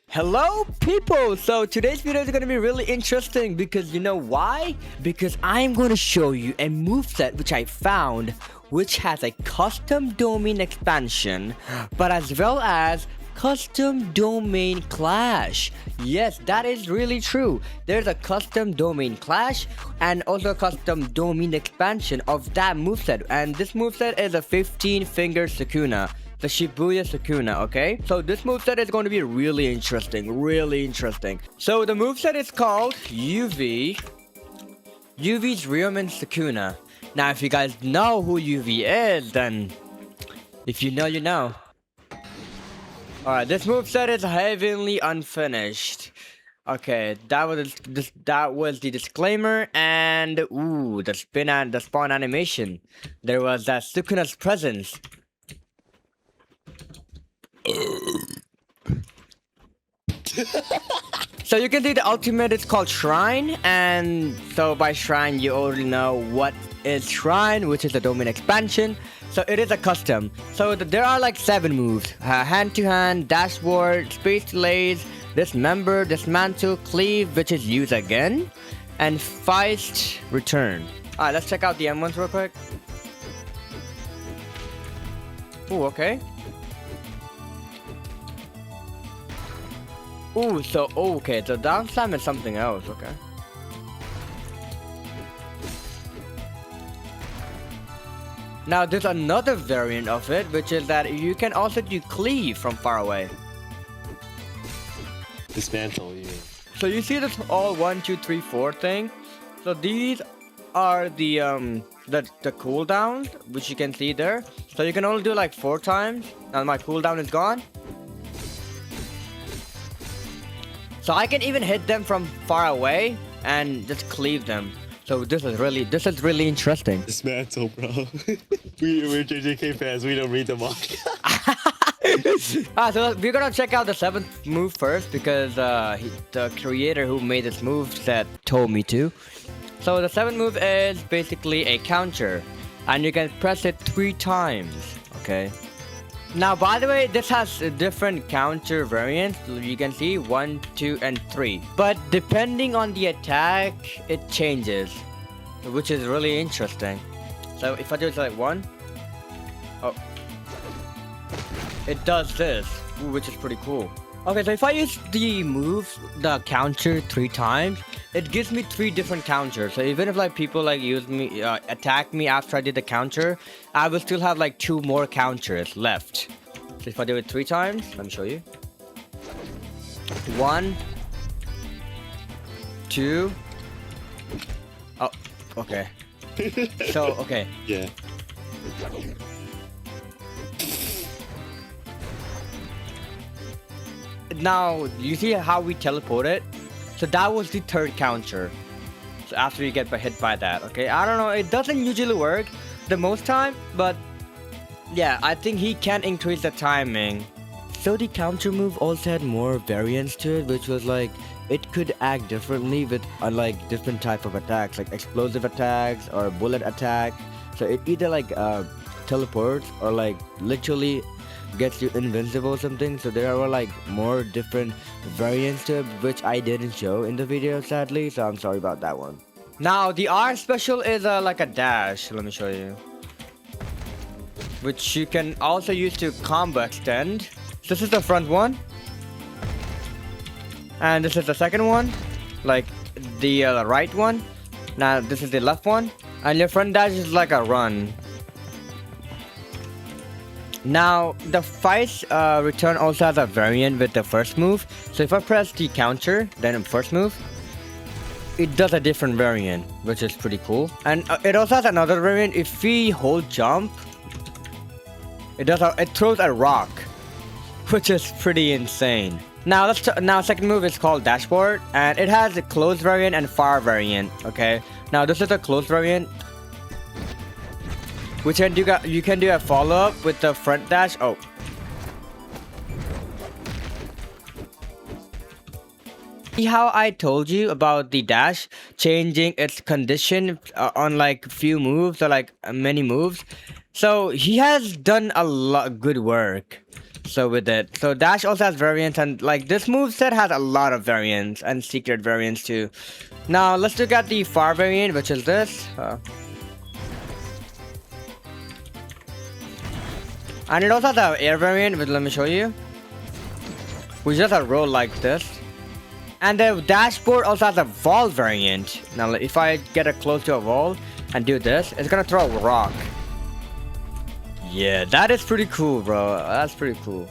Hello people! So today's video is going to be really interesting because you know why? Because I'm going to show you a moveset which I found which has a custom domain expansion but as well as custom domain clash. Yes, that is really true. There's a custom domain clash and also a custom domain expansion of that moveset, and this moveset is a 15-finger Sukuna. The Shibuya Sukuna, okay? So this moveset is going to be really interesting. So the moveset is called UV's Ryomen Sukuna. Now if you guys know who UV is, then if you know, you know. Alright, this moveset is heavily unfinished. Okay, that was the disclaimer, and ooh, the spawn animation. There was that Sukuna's presence. So you can see the ultimate is called Shrine, and so by Shrine you already know what is Shrine, which is a domain expansion. So it is a custom. So there are like 7 moves: hand to hand, dashboard, space delays, dismember, dismantle, cleave, which is use again, and feist, return. Alright, let's check out the M ones real quick. Ooh, okay. Ooh, so okay, so down slam is something else, okay. Now there's another variant of it, which is that you can also do cleave from far away. Dismantle, you mean? So you see this all 1, 2, 3, 4 thing. So these are the cooldowns, which you can see there. So you can only do like 4 times, and my cooldown is gone. So I can even hit them from far away and just cleave them. So this is really interesting. Dismantle, bro. we're JJK fans. We don't read them all. So we're gonna check out the 7th move first because the creator who made this move set told me to. So the 7th move is basically a counter, and you can press it 3 times. Okay. Now, by the way, this has different counter variants. You can see 1, 2, and 3. But depending on the attack, it changes, which is really interesting. So if I do it like 1, oh, it does this, which is pretty cool. Okay, so if I use the counter 3 times, it gives me 3 different counters. So even if like people like attack me after I did the counter, I will still have like 2 more counters left. So if I do it 3 times, let me show you. 1, 2. Oh, okay. So okay. Yeah. Now, you see how we teleported? So that was the 3rd counter. So after you get hit by that, okay? I don't know, it doesn't usually work the most time, but yeah, I think he can increase the timing. So the counter move also had more variants to it, which was like, it could act differently with like different type of attacks, like explosive attacks or bullet attack. So it either like teleports or like literally gets you invincible or something. So there were like more different variants to it, which I didn't show in the video sadly, so I'm sorry about that one. Now the R special is like a dash. Let me show you, which you can also use to combo extend. This is the front one, and this is the second one, like the right one. Now this is the left one, and your front dash is like a run. Now, the feist return also has a variant with the first move. So if I press the counter, then first move, it does a different variant, which is pretty cool. And it also has another variant. If we hold jump, it throws a rock, which is pretty insane. Now second move is called dashboard, and it has a close variant and far variant. Okay. Now this is a close variant, which you can do a follow-up with the front dash. Oh. See how I told you about the dash changing its condition on like few moves or like many moves? So he has done a lot good work. So with it, so dash also has variants, and like this move set has a lot of variants and secret variants too. Now let's look at the far variant, which is this. And it also has the air variant, which let me show you. Which just a roll like this. And the dashboard also has a wall variant. Now if I get it close to a wall and do this, it's gonna throw a rock. Yeah, that is pretty cool, bro. That's pretty cool.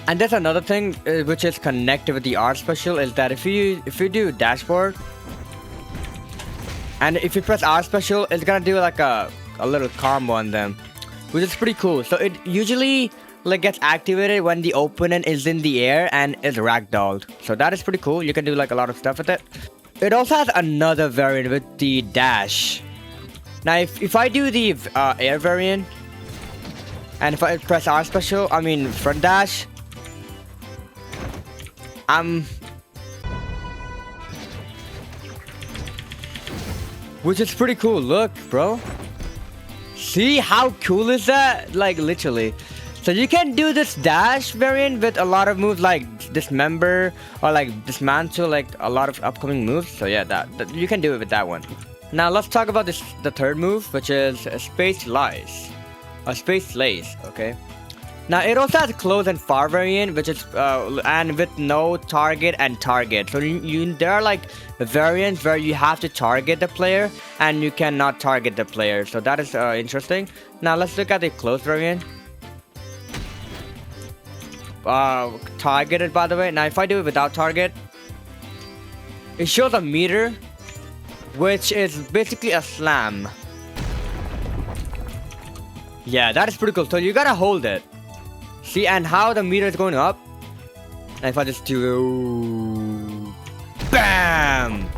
And there's another thing which is connected with the art special is that if you do dashboard and if you press art special, it's gonna do like a little combo on them, which is pretty cool. So it usually like gets activated when the opponent is in the air and is ragdolled. So that is pretty cool. You can do like a lot of stuff with it. It also has another variant with the dash. Now if I do the air variant and if I press R special, I mean front dash, which is pretty cool. Look, bro. See how cool is that? Like literally. So you can do this dash variant with a lot of moves like dismember or like dismantle, like a lot of upcoming moves. So yeah, that you can do it with that one. Now let's talk about the third move, which is space lace, or space lace. Okay. Now it also has close and far variant, which is and with no target and target. So there are like variants where you have to target the player and you cannot target the player. So that is interesting. Now let's look at the close variant. Targeted, by the way. Now if I do it without target, it shows a meter, which is basically a slam. Yeah, that is pretty cool. So you gotta hold it. See, and how the meter is going up. And if I just do BAM!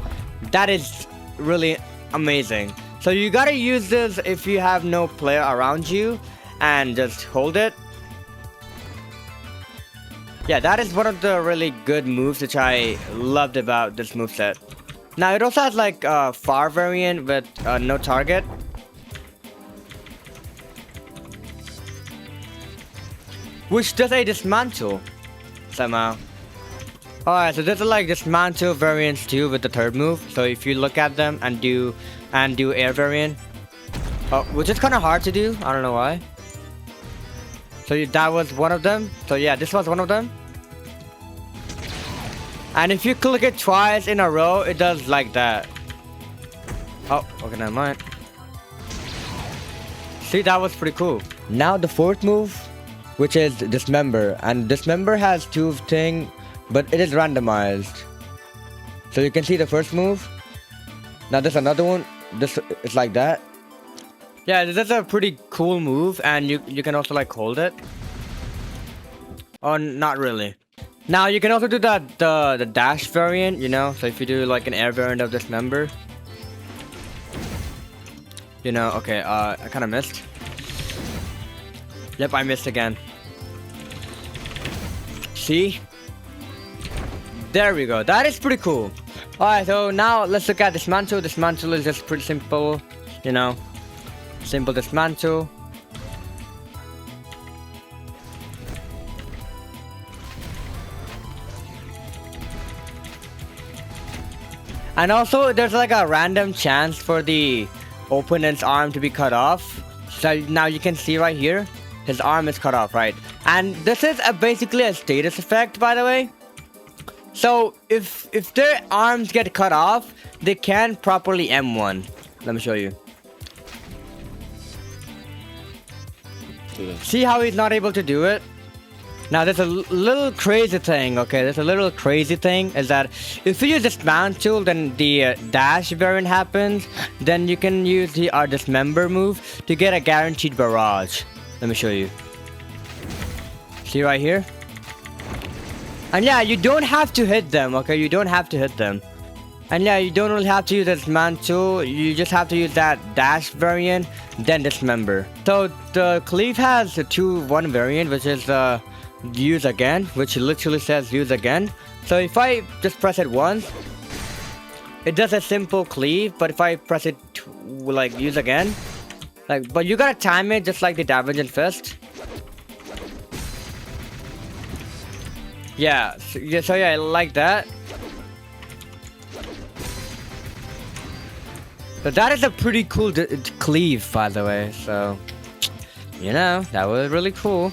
That is really amazing. So you gotta use this if you have no player around you and just hold it. Yeah, that is one of the really good moves which I loved about this moveset. Now it also has like a far variant with no target. Which does a dismantle somehow. Alright, so there's like dismantle variants too with the third move. So if you look at them and do air variant, which is kind of hard to do. I don't know why. So that was one of them. So yeah, this was one of them. And if you click it twice in a row, it does like that. Oh, okay, never mind. See, that was pretty cool. Now the fourth move, which is dismember, and dismember has two things, but it is randomized. So you can see the first move. Now there's another one. This is like that. Yeah, this is a pretty cool move, and you can also like hold it. Oh, not really. Now you can also do the dash variant, you know. So if you do like an air variant of dismember, you know. Okay, I kind of missed. Yep, I missed again. See? There we go. That is pretty cool. Alright, so now let's look at dismantle. Dismantle is just pretty simple, you know. Simple dismantle. And also, there's like a random chance for the opponent's arm to be cut off. So now you can see right here, his arm is cut off, right? And this is basically a status effect, by the way. So if their arms get cut off, they can't properly M1. Let me show you. See how he's not able to do it? Now there's a little crazy thing, okay? There's a little crazy thing is that if you use dismantle, then the dash variant happens. Then you can use the dismember move to get a guaranteed barrage. Let me show you. See right here? And yeah, you don't have to hit them, okay? You don't have to hit them. And yeah, you don't really have to use the dismantle. You just have to use that dash variant, then dismember. So the cleave has a 2-1 variant, which is use again, which literally says use again. So if I just press it once, it does a simple cleave, but if I press it like use again, like, but you gotta time it just like the Divergent Fist. Yeah, so yeah, like that. But that is a pretty cool cleave, by the way, so, you know, that was really cool.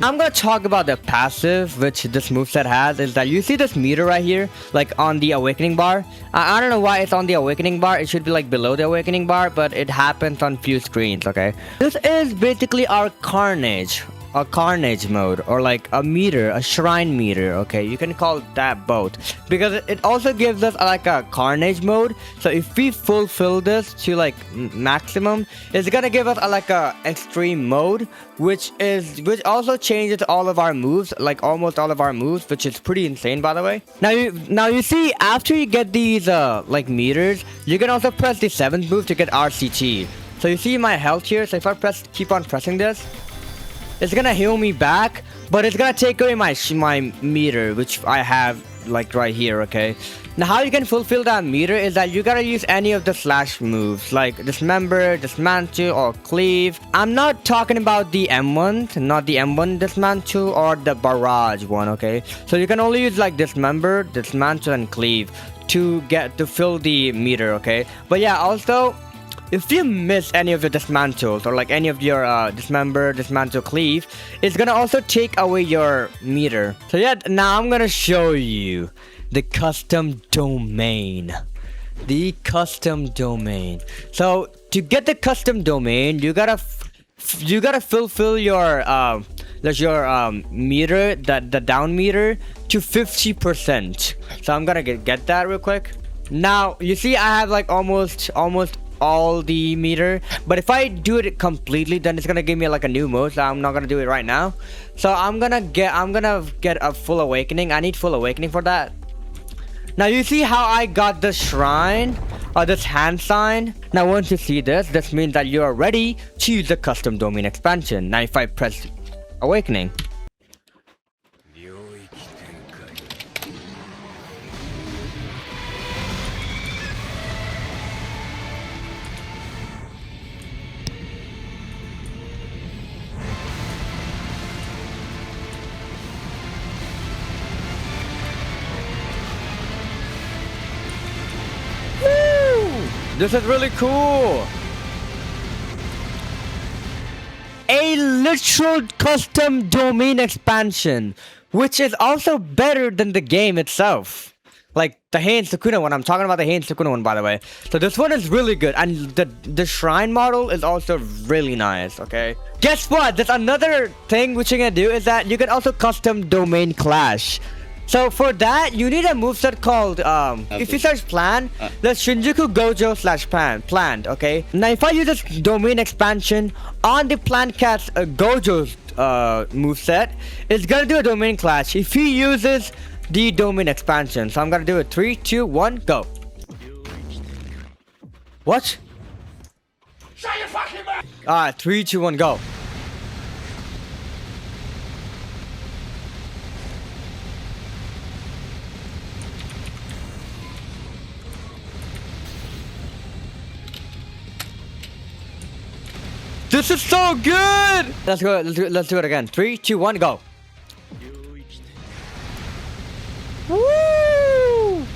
I'm gonna talk about the passive, which this moveset has, is that you see this meter right here, like on the awakening bar. I don't know why it's on the awakening bar, it should be like below the awakening bar, but it happens on few screens, okay? This is basically our carnage. A carnage mode, or like a meter, a shrine meter, okay? You can call that both, because it also gives us like a carnage mode. So if we fulfill this to like maximum, it's gonna give us like a extreme mode, which also changes all of our moves, like almost all of our moves, which is pretty insane, by the way. Now you see, after you get these like meters, you can also press the 7th move to get RCT. So you see my health here, so if I keep on pressing this, it's gonna heal me back, but it's gonna take away my meter, which I have like right here, okay? Now how you can fulfill that meter is that you gotta use any of the slash moves, like dismember, dismantle, or cleave. I'm not talking about the M1, not the M1 dismantle or the barrage one, okay? So you can only use like dismember, dismantle, and cleave to fill the meter, okay? But yeah, also, if you miss any of your dismantles or like any of your dismember, dismantle, cleave, it's gonna also take away your meter. So yeah, now I'm gonna show you the custom domain. The custom domain. So to get the custom domain, you gotta fulfill your meter, the down meter, to 50%. So I'm gonna get that real quick. Now you see I have like almost all the meter, but if I do it completely, then it's gonna give me like a new mode, so I'm not gonna do it right now. So I'm gonna get a full awakening. I need full awakening for that. Now you see how I got the shrine, or this hand sign. Now once you see this means that you are ready to use the custom domain expansion. Now if I press awakening, this is really cool. A literal custom domain expansion, which is also better than the game itself. Like the Heian Sukuna one, I'm talking about the Heian Sukuna one, by the way. So this one is really good, and the shrine model is also really nice, okay? Guess what? There's another thing which you can do, is that you can also custom domain clash. So for that, you need a moveset called, if you search plan, the Shinjuku Gojo / planned, okay? Now if I use this domain expansion on the Planned Cat's Gojo's moveset, it's gonna do a domain clash if he uses the domain expansion. So I'm gonna do it. 3, 2, 1, go. What? Shut your fucking mouth! Alright, 3, 2, 1, go. This is so good! Let's go. Let's do it again. 3, 2, 1, go. Woo!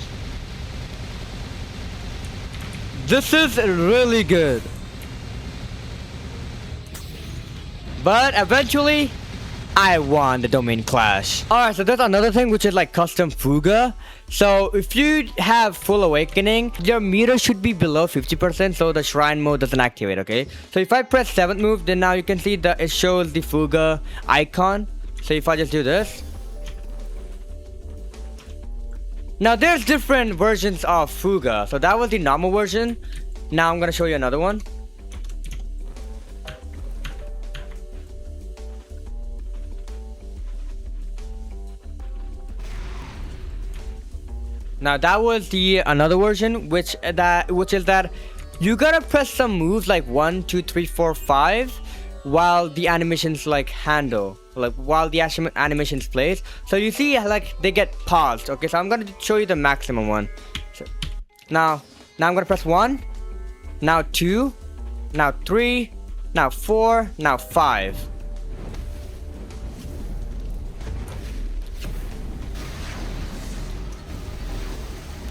This is really good. But eventually, I won the domain clash. Alright, so there's another thing which is like custom fuga. So if you have full awakening, your meter should be below 50%, so the shrine mode doesn't activate, okay? So if I press 7th move, then now you can see that it shows the fuga icon. So if I just do this. Now there's different versions of fuga. So that was the normal version. Now I'm gonna show you another one. Now that was the another version, which is that you gotta press some moves like 1, 2, 3, 4, 5 while the animations like handle. like while the animation plays. So you see like they get paused. Okay, so I'm gonna show you the maximum one. So now I'm gonna press 1, now 2, now 3, now 4, now 5.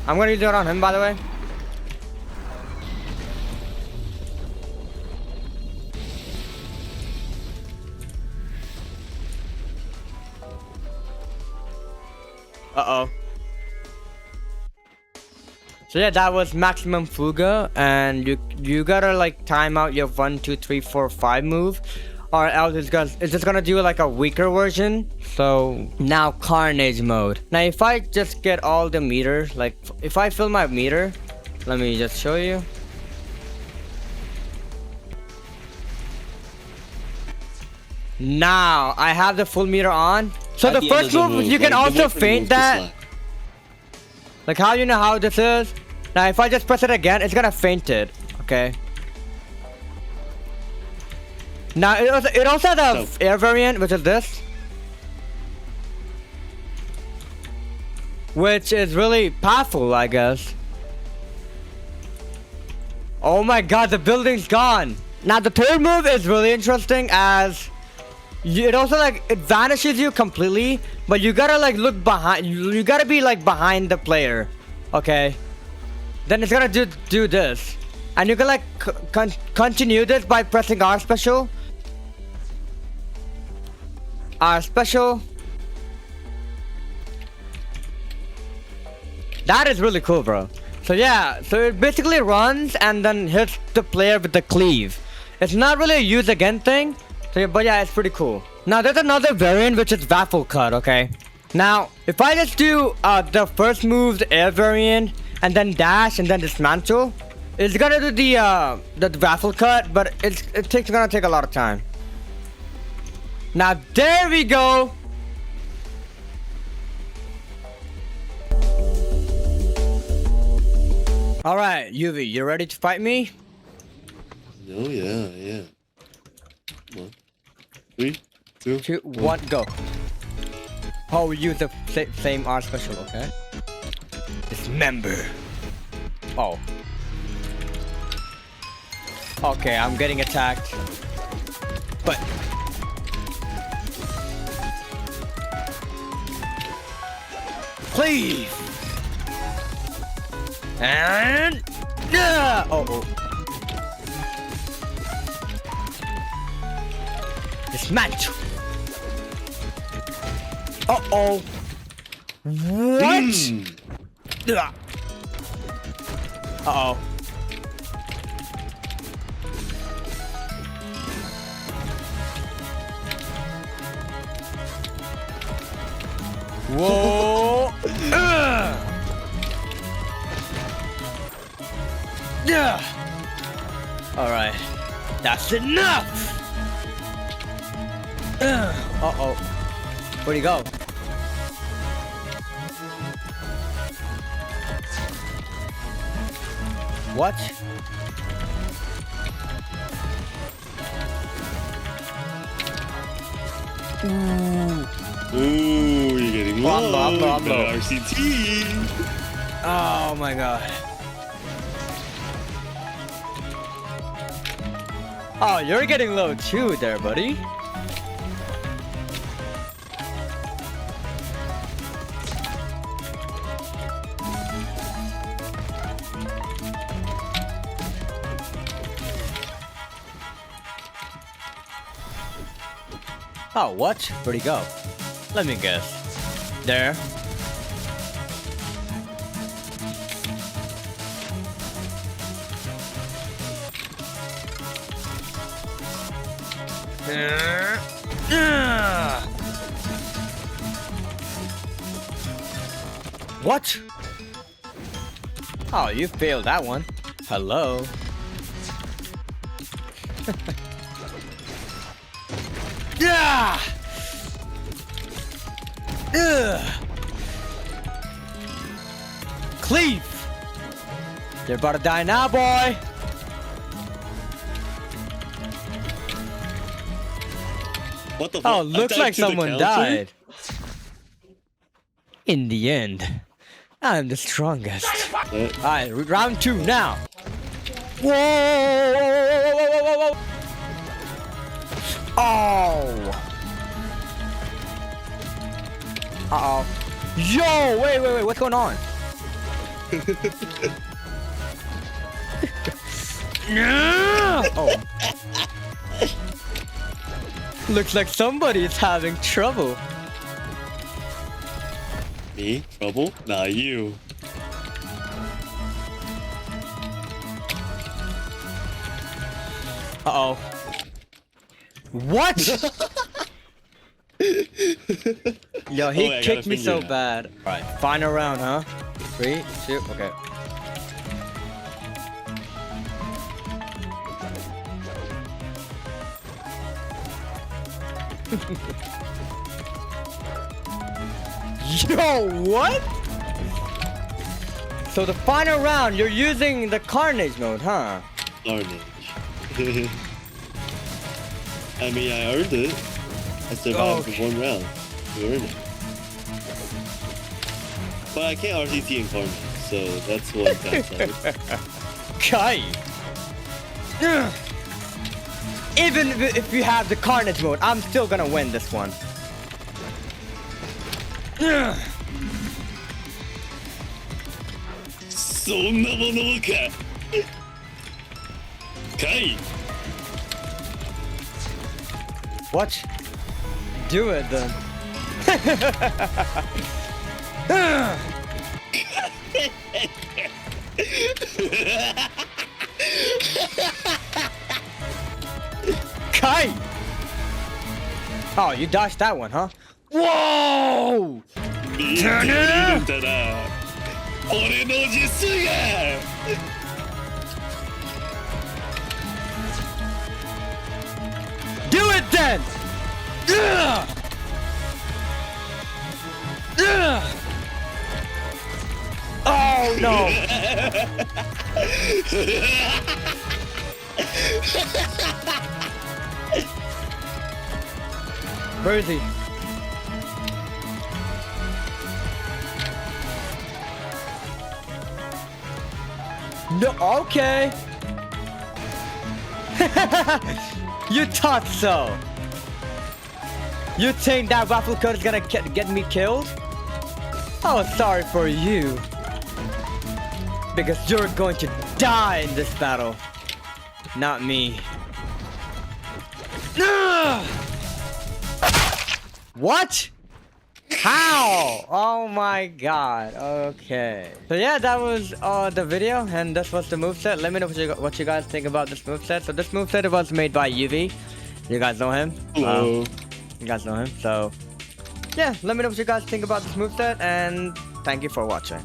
I'm gonna use it on him, by the way. Uh-oh. So yeah, that was maximum fuga, and you gotta like time out your 1, 2, 3, 4, 5 move, or else it's just gonna do like a weaker version. So now carnage mode. Now if I just get all the meters, like if I fill my meter, let me just show you. Now I have the full meter on. So the first move, you can also feint that. Like how you know how this is? Now if I just press it again, it's gonna feint it. Okay. Now it also has a air variant, which is this. Which is really powerful, I guess. Oh my god, the building's gone. Now the third move is really interesting as it also like it vanishes you completely, but you gotta like look behind. You gotta be like behind the player, okay? Then it's gonna do this, and you can like continue this by pressing R special. R special. That is really cool, bro. So yeah, so it basically runs and then hits the player with the cleave. It's not really a use again thing. So yeah, but yeah, it's pretty cool. Now there's another variant which is waffle cut, okay? Now, if I just do the first move, the air variant, and then dash and then dismantle, it's gonna do the waffle cut, but it's gonna take a lot of time. Now there we go. All right, Yuvi, you ready to fight me? Oh yeah. Come on. 3, 2, 1, go. Oh, we use the same R special, okay? Dismember. Oh. Okay, I'm getting attacked. But cleave. And yeah. Oh. Dismantle. Uh-oh. What? Uh-oh. Whoa. Yeah. All right. That's enough. Uh-oh. Where'd he go? What? Ooh, you're getting low. I'm low. RCT. Oh my god. Oh, you're getting low too there, buddy. Oh, what? Where'd he go? Let me guess. There. What? Oh, you failed that one. Hello. Yeah. Cleave. You're about to die now, boy. What the fuck? Oh, looks like someone died. In the end, I'm the strongest. Alright, round 2 now. Whoa! Oh! Uh-oh. Yo! Wait, what's going on? Oh. Looks like somebody is having trouble. Me? Trouble? Nah, you. Uh-oh. What? Yo, he kicked me so bad. Alright, final round, huh? 3, 2, okay. Yo, what? So the final round, you're using the Carnage mode, huh? Carnage. I mean, I earned it. I survived for 1 round. You earned it. But I can't RTT in Carnage, so that's one downside. Kai! Even if you have the Carnage mode, I'm still gonna win this one. What? Do it then. Kai! Oh, you dodged that one, huh? Whoa! Turn it! Do it then! Ugh! Ugh! Oh no! Where is he? No, okay. You thought so. You think that waffle code is gonna get me killed? Oh, sorry for you. Because you're going to die in this battle. Not me. What? How? Oh my god. Okay. So yeah, that was the video, and this was the moveset. Let me know what you guys think about this moveset. So this moveset was made by UV. You guys know him? Hello. You guys know him. So yeah, let me know what you guys think about this moveset, and thank you for watching.